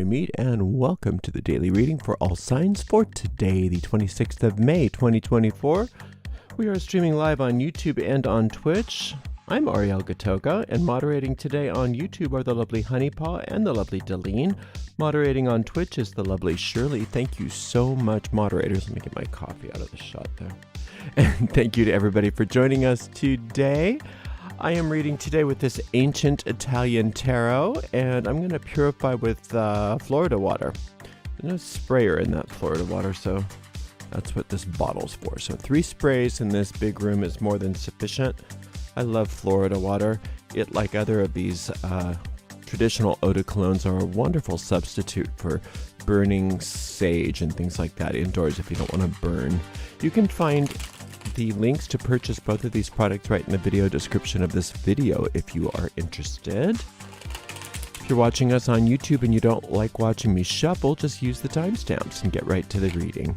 Mary Mead, and welcome to the daily reading for all signs for today, the 26th of May, 2024. We are streaming live on YouTube and on Twitch. I'm Ariel Gatoga, and moderating today on YouTube are the lovely Honeypaw and the lovely Deline. Moderating on Twitch is the lovely Shirley. Thank you so much, moderators. Let me get my coffee out of the shot there. And thank you to everybody for joining us today. I am reading today with this ancient Italian tarot, and I'm going to purify with Florida water. There's no sprayer in that Florida water, so that's what this bottle's for. So 3 sprays in this big room is more than sufficient. I love Florida water. It, like other of these traditional eau de colognes, are a wonderful substitute for burning sage and things like that indoors if you don't want to burn. You can find the links to purchase both of these products right in the video description of this video if you are interested. If you're watching us on YouTube and you don't like watching me shuffle, just use the timestamps and get right to the reading.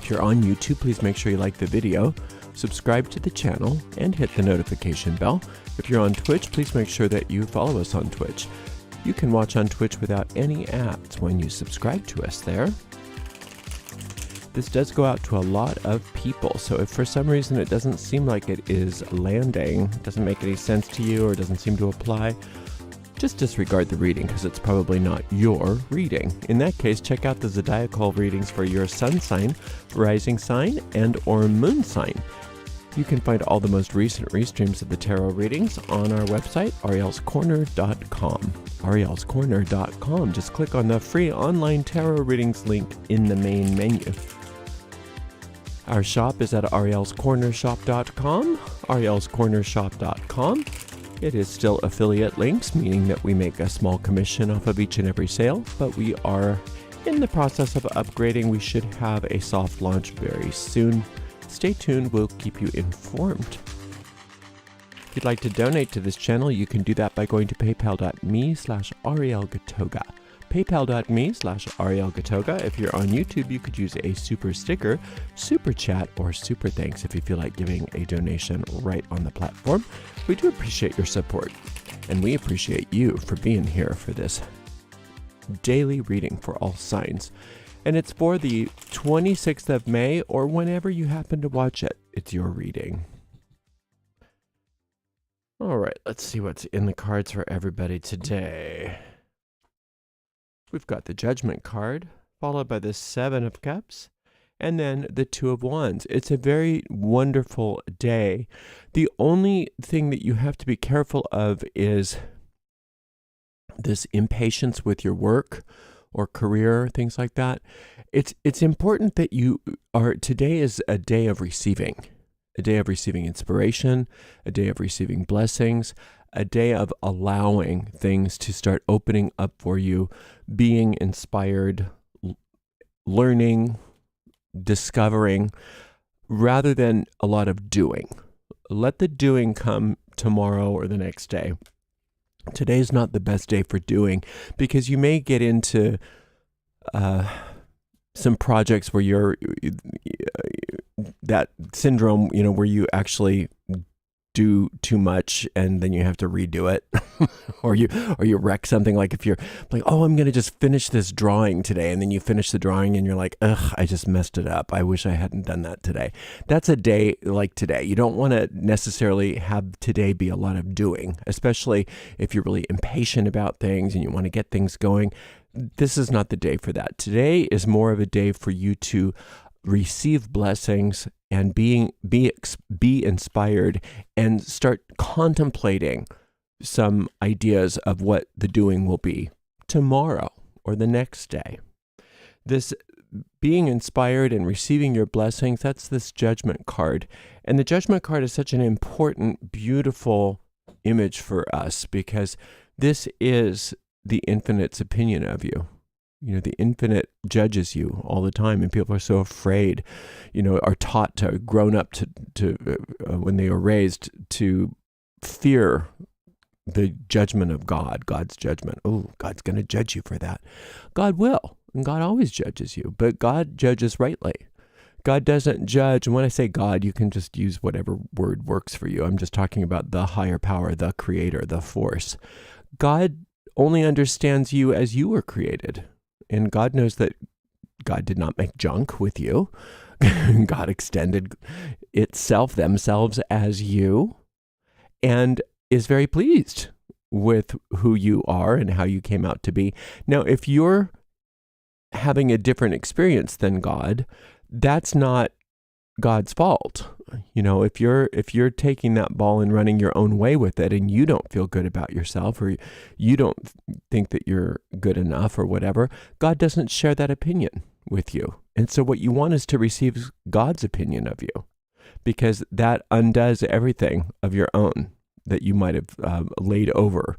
If you're on YouTube, please make sure you like the video, subscribe to the channel, and hit the notification bell. If you're on Twitch, please make sure that you follow us on Twitch. You can watch on Twitch without any ads when you subscribe to us there. This does go out to a lot of people, so if for some reason it doesn't seem like it is landing, doesn't make any sense to you, or doesn't seem to apply, just disregard the reading because it's probably not your reading. In that case, check out the zodiacal readings for your sun sign, rising sign, and or moon sign. You can find all the most recent restreams of the tarot readings on our website, arielscorner.com. arielscorner.com. Just click on the free online tarot readings link in the main menu. Our shop is at arielscornershop.com, arielscornershop.com. It is still affiliate links, meaning that we make a small commission off of each and every sale, but we are in the process of upgrading. We should have a soft launch very soon. Stay tuned, we'll keep you informed. If you'd like to donate to this channel, you can do that by going to paypal.me/arielgatoga. paypal.me/arielgatoga. If you're on YouTube, you could use a super sticker, super chat, or super thanks if you feel like giving a donation right on the platform. We do appreciate your support, and we appreciate you for being here for this daily reading for all signs. And it's for the 26th of May, or whenever you happen to watch it, it's your reading. All right, let's see what's in the cards for everybody today. We've got the Judgment card, followed by the 7 of Cups, and then the 2 of Wands. It's a very wonderful day. The only thing that you have to be careful of is this impatience with your work or career, things like that. It's important that today is a day of receiving inspiration, a day of receiving blessings, a day of allowing things to start opening up for you, being inspired, learning, discovering, rather than a lot of doing. Let the doing come tomorrow or the next day. Today's not the best day for doing, because you may get into some projects where you're that syndrome, where you actually do too much and then you have to redo it or you wreck something. Like if you're like, oh, I'm going to just finish this drawing today, and then you finish the drawing and you're like, ugh, I just messed it up. I wish I hadn't done that today. That's a day like today. You don't want to necessarily have today be a lot of doing, especially if you're really impatient about things and you want to get things going. This is not the day for that. Today is more of a day for you to receive blessings and be inspired and start contemplating some ideas of what the doing will be tomorrow or the next day. This being inspired and receiving your blessings, that's this Judgment card. And the Judgment card is such an important, beautiful image for us, because this is the infinite's opinion of you. The infinite judges you all the time, and people are so afraid, are taught to, grown up to when they are raised, to fear the judgment of God, God's judgment. Oh, God's going to judge you for that. God will, and God always judges you, but God judges rightly. God doesn't judge, and when I say God, you can just use whatever word works for you. I'm just talking about the higher power, the creator, the force. God only understands you as you were created. And God knows that God did not make junk with you. God extended themselves as you, and is very pleased with who you are and how you came out to be. Now, if you're having a different experience than God, that's not God's fault. If you're taking that ball and running your own way with it, and you don't feel good about yourself, or you don't think that you're good enough or whatever, God doesn't share that opinion with you. And so what you want is to receive God's opinion of you, because that undoes everything of your own that you might have laid over.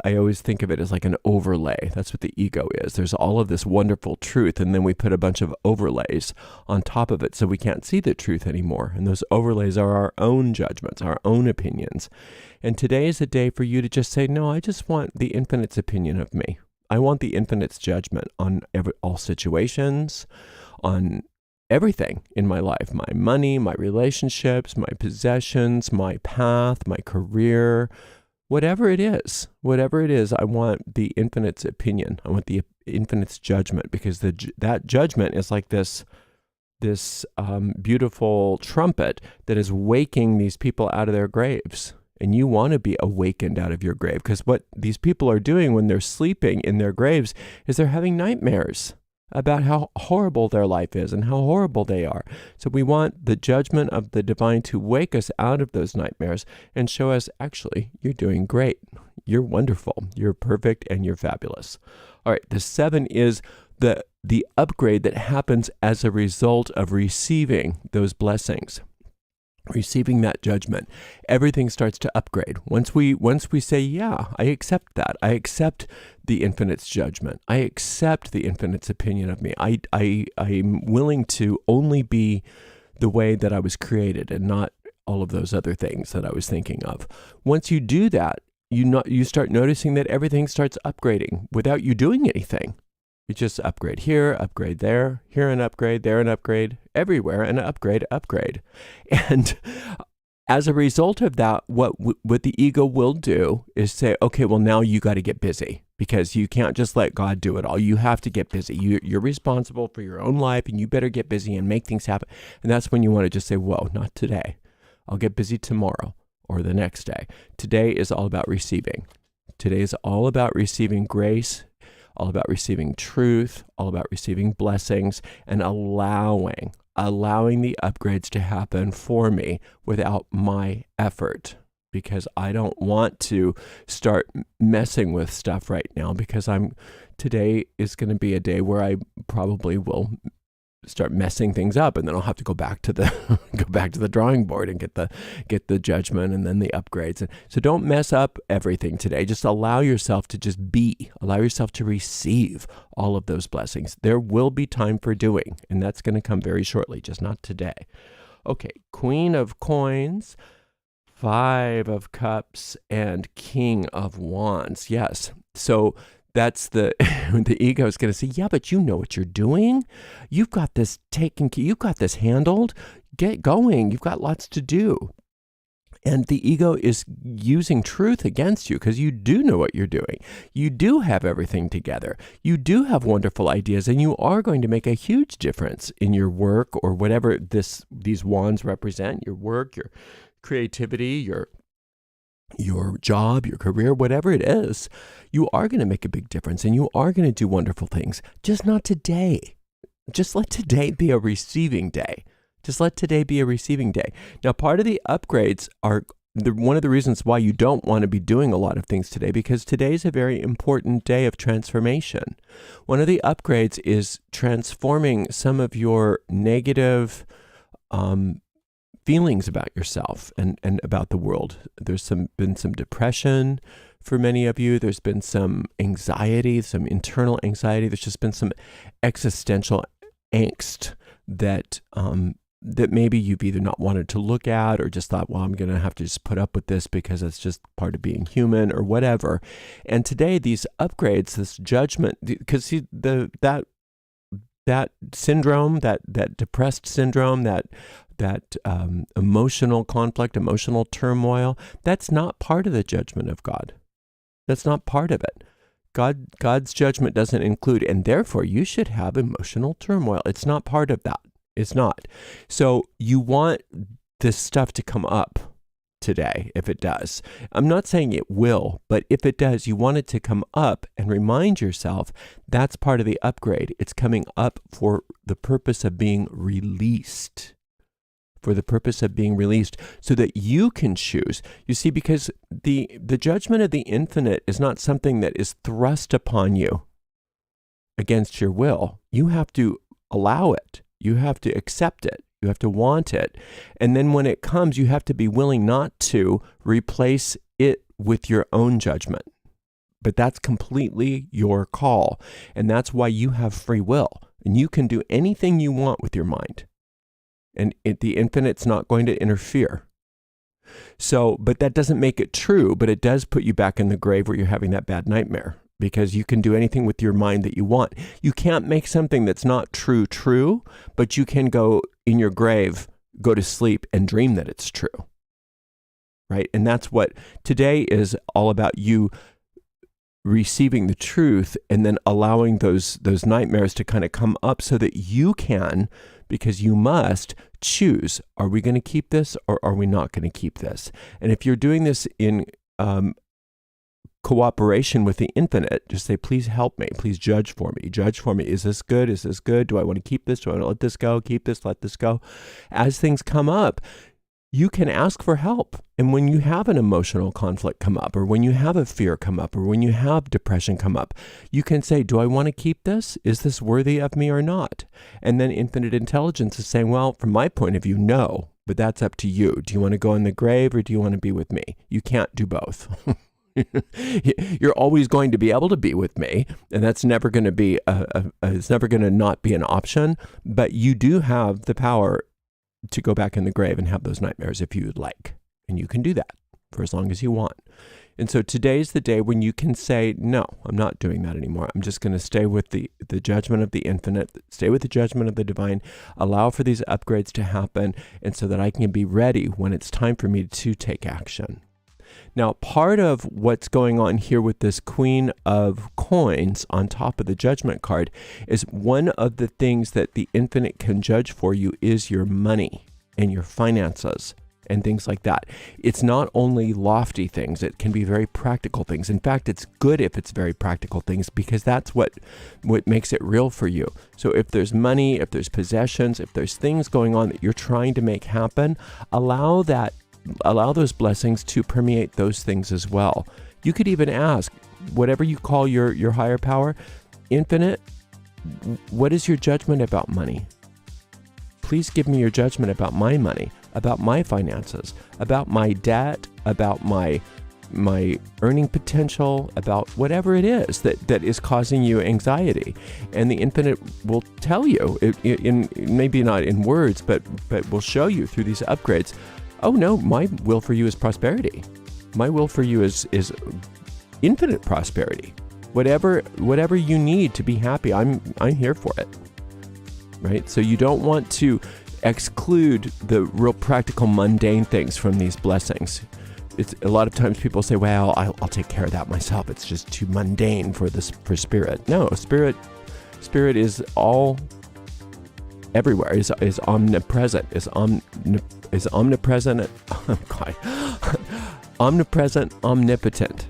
I always think of it as like an overlay. That's what the ego is. There's all of this wonderful truth, and then we put a bunch of overlays on top of it so we can't see the truth anymore. And those overlays are our own judgments, our own opinions. And today is a day for you to just say, no, I just want the infinite's opinion of me. I want the infinite's judgment on all situations, on everything in my life, my money, my relationships, my possessions, my path, my career, whatever it is, I want the infinite's opinion. I want the infinite's judgment, because that judgment is like this beautiful trumpet that is waking these people out of their graves. And you want to be awakened out of your grave, because what these people are doing when they're sleeping in their graves is they're having nightmares about how horrible their life is and how horrible they are. So we want the judgment of the divine to wake us out of those nightmares and show us, actually, you're doing great. You're wonderful. You're perfect, and you're fabulous. All right, the 7 is the upgrade that happens as a result of receiving those blessings. Receiving that judgment, everything starts to upgrade. Once we say, yeah, I accept that. I accept the infinite's judgment. I accept the infinite's opinion of me. I'm willing to only be the way that I was created, and not all of those other things that I was thinking of. Once you do that, you start noticing that everything starts upgrading without you doing anything. You just upgrade here, upgrade there, here an upgrade, there an upgrade, everywhere an upgrade. And as a result of that, what the ego will do is say, okay, well, now you got to get busy, because you can't just let God do it all. You have to get busy. You're responsible for your own life, and you better get busy and make things happen. And that's when you want to just say, whoa, not today. I'll get busy tomorrow or the next day. Today is all about receiving. Today is all about receiving grace, all about receiving truth, all about receiving blessings, and allowing the upgrades to happen for me without my effort, because I don't want to start messing with stuff right now, because today is going to be a day where I probably will start messing things up, and then I'll have to go back to the drawing board and get the judgment and then the upgrades. And so don't mess up everything today. Just allow yourself to just be. Allow yourself to receive all of those blessings. There will be time for doing, and that's going to come very shortly, just not today. Okay, Queen of Coins, 5 of Cups, and King of Wands. Yes. So that's the ego is going to say, yeah, but you know what you're doing. You've got this you've got this handled. Get going. You've got lots to do. And the ego is using truth against you, because you do know what you're doing. You do have everything together. You do have wonderful ideas, and you are going to make a huge difference in your work, or whatever these wands represent, your work, your creativity, your job, your career, whatever it is. You are going to make a big difference, and you are going to do wonderful things, just not today. Just let today be a receiving day. Just let today be a receiving day. Now, part of the upgrades are one of the reasons why you don't want to be doing a lot of things today, because today is a very important day of transformation. One of the upgrades is transforming some of your negative feelings about yourself and about the world. There's been some depression for many of you. There's been some anxiety, some internal anxiety. There's just been some existential angst that maybe you've either not wanted to look at, or just thought, well, I'm going to have to just put up with this because it's just part of being human, or whatever. And today, these upgrades, this judgment, because see, that syndrome, that depressed syndrome, that emotional conflict, emotional turmoil, that's not part of the judgment of God. That's not part of it. God's judgment doesn't include, and therefore you should have emotional turmoil. It's not part of that. It's not. So you want this stuff to come up today, if it does. I'm not saying it will, but if it does, you want it to come up and remind yourself that's part of the upgrade. It's coming up for the purpose of being released. For the purpose of being released so that you can choose. You see, because the judgment of the infinite is not something that is thrust upon you against your will. You have to allow it. You have to accept it. You have to want it. And then when it comes, you have to be willing not to replace it with your own judgment. But that's completely your call. And that's why you have free will. And you can do anything you want with your mind. And the infinite's not going to interfere. So, but that doesn't make it true, but it does put you back in the grave where you're having that bad nightmare, because you can do anything with your mind that you want. You can't make something that's not true, but you can go in your grave, go to sleep and dream that it's true, right? And that's what today is all about, you receiving the truth and then allowing those nightmares to kind of come up so that you can, because you must choose, are we going to keep this or are we not going to keep this? And if you're doing this in cooperation with the infinite, just say, please help me. Please judge for me. Judge for me. Is this good? Is this good? Do I want to keep this? Do I want to let this go? Keep this, let this go. As things come up, you can ask for help. And when you have an emotional conflict come up, or when you have a fear come up, or when you have depression come up, you can say, do I want to keep this? Is this worthy of me or not? And then infinite intelligence is saying, well, from my point of view, no, but that's up to you. Do you want to go in the grave or do you want to be with me? You can't do both. You're always going to be able to be with me, and that's never going to be, it's never going to not be an option, but you do have the power to go back in the grave and have those nightmares if you would like. And you can do that for as long as you want. And so today's the day when you can say, no, I'm not doing that anymore. I'm just going to stay with the judgment of the infinite, stay with the judgment of the divine, allow for these upgrades to happen, and so that I can be ready when it's time for me to take action. Now, part of what's going on here with this Queen of Coins on top of the Judgment card is one of the things that the infinite can judge for you is your money and your finances and things like that. It's not only lofty things, it can be very practical things. In fact, it's good if it's very practical things, because that's what makes it real for you. So if there's money, if there's possessions, if there's things going on that you're trying to make happen, allow those blessings to permeate those things as well. You could even ask, whatever you call your higher power, infinite, what is your judgment about money? Please give me your judgment about my money, about my finances, about my debt, about my earning potential, about whatever it is that is causing you anxiety. And the infinite will tell you, in maybe not in words, but will show you through these upgrades, oh no, my will for you is prosperity. My will for you is infinite prosperity. Whatever you need to be happy, I'm here for it. Right? So you don't want to exclude the real practical mundane things from these blessings. It's a lot of times people say, well, I'll take care of that myself. It's just too mundane for spirit. No, spirit is all everywhere, is omnipresent, is omnipresent, omnipresent, omnipotent,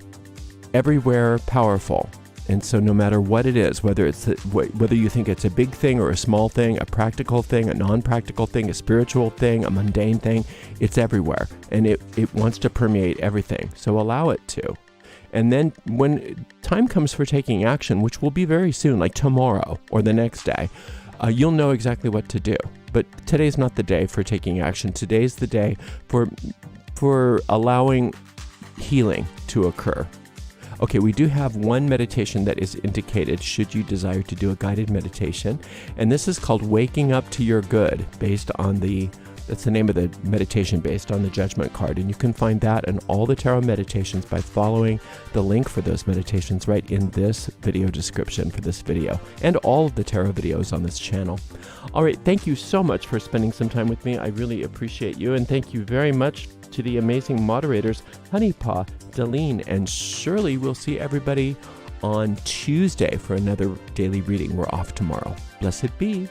everywhere, powerful. And so no matter what it is, whether you think it's a big thing or a small thing, a practical thing, a non-practical thing, a spiritual thing, a mundane thing, it's everywhere. And it wants to permeate everything. So allow it to. And then when time comes for taking action, which will be very soon, like tomorrow or the next day, you'll know exactly what to do. But today's not the day for taking action. Today's the day for allowing healing to occur. Okay, we do have one meditation that is indicated should you desire to do a guided meditation. And this is called Waking Up to Your Good, that's the name of the meditation based on the Judgment card. And you can find that and all the tarot meditations by following the link for those meditations right in this video description for this video, and all of the tarot videos on this channel. All right, thank you so much for spending some time with me. I really appreciate you. And thank you very much to the amazing moderators, Honeypaw, Deline, and Shirley. We'll see everybody on Tuesday for another daily reading. We're off tomorrow. Blessed be.